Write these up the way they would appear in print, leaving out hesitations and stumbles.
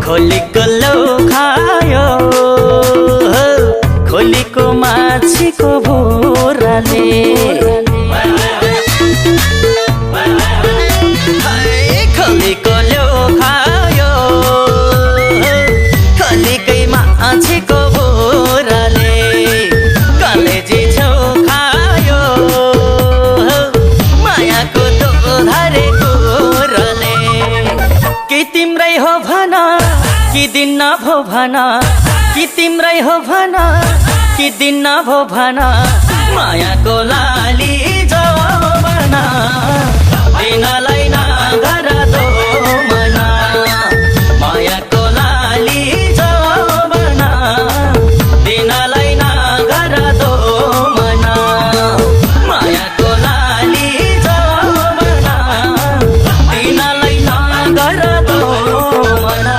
खोलीको लौ खायो खोलीको माछीको भुराले खोलीको लौ खायो खोलीकै माछीको भुराले कलेजी छेउ खायो मायाको दोधारे कुराले कि तिम्रै हो भना कि दिन भो भना कि तिम्रै हो भना कि दिन भो भना मायाको लाली जवाना दिनलाई नगर दो मना मायाको लाली जवाना दिनलाई नगर दो मना मायाको लाली जवाना दिनलाई नगर दो मना।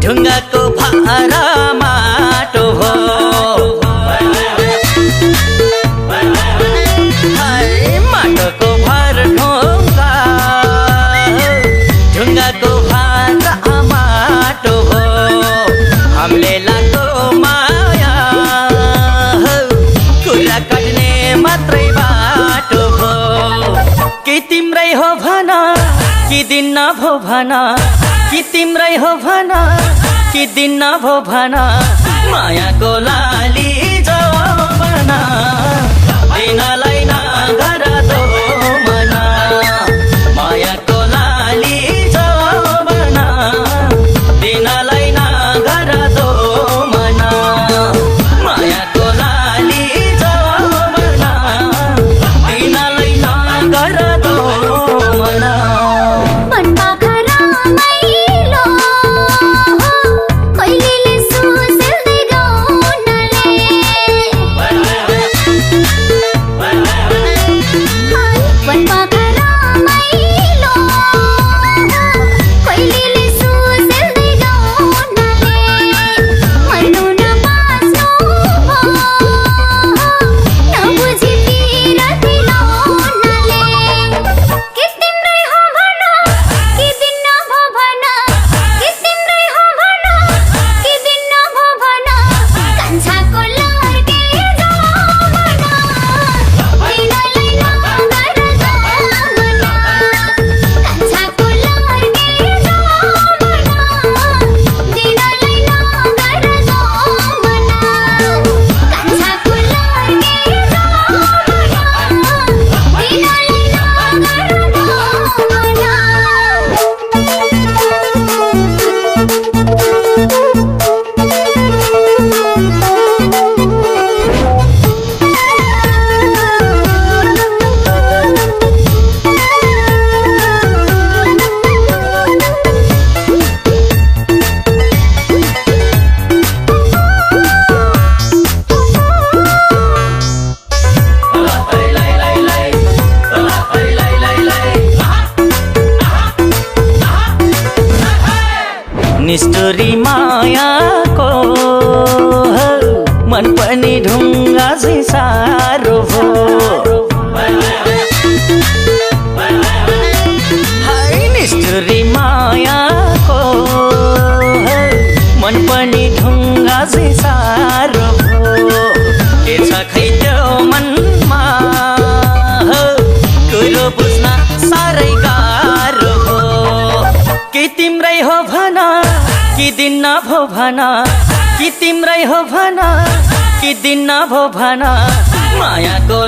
ढुङ्गाको भारा माटो हो माटोको भर ढुङ्गा ढुङ्गाको भारा माटो हो हामीले लाको माया कुरा काट्ने मात्रै बाटो हो कि तिम्रै हो भना कि दिन भो भना कि तिम्रै हो भना कि दिन भो भना मायाको लाली जवाना दिनलाई नगर दो मना मायाको लाली जवाना दिनलाई नगर दो मना मायाको लाली जवाना दिनलाई नगर दो मना। मैलो कहिलेले सुसेल्दै गाउनले निष्ठुरी मायाको मन पनि ढुङ्गा झै सारो भो हाय निष्ठुरी मायाको मन पनि ढुङ्गा झै सारो भो के छ खै त्यो मनमा कुरो बुझ्न साह्रै गाह्रो भो कि तिम्रै हो भन कि दिन्न भो भन कि तिम्रै हो भन कि दिन्न भो भन मायाको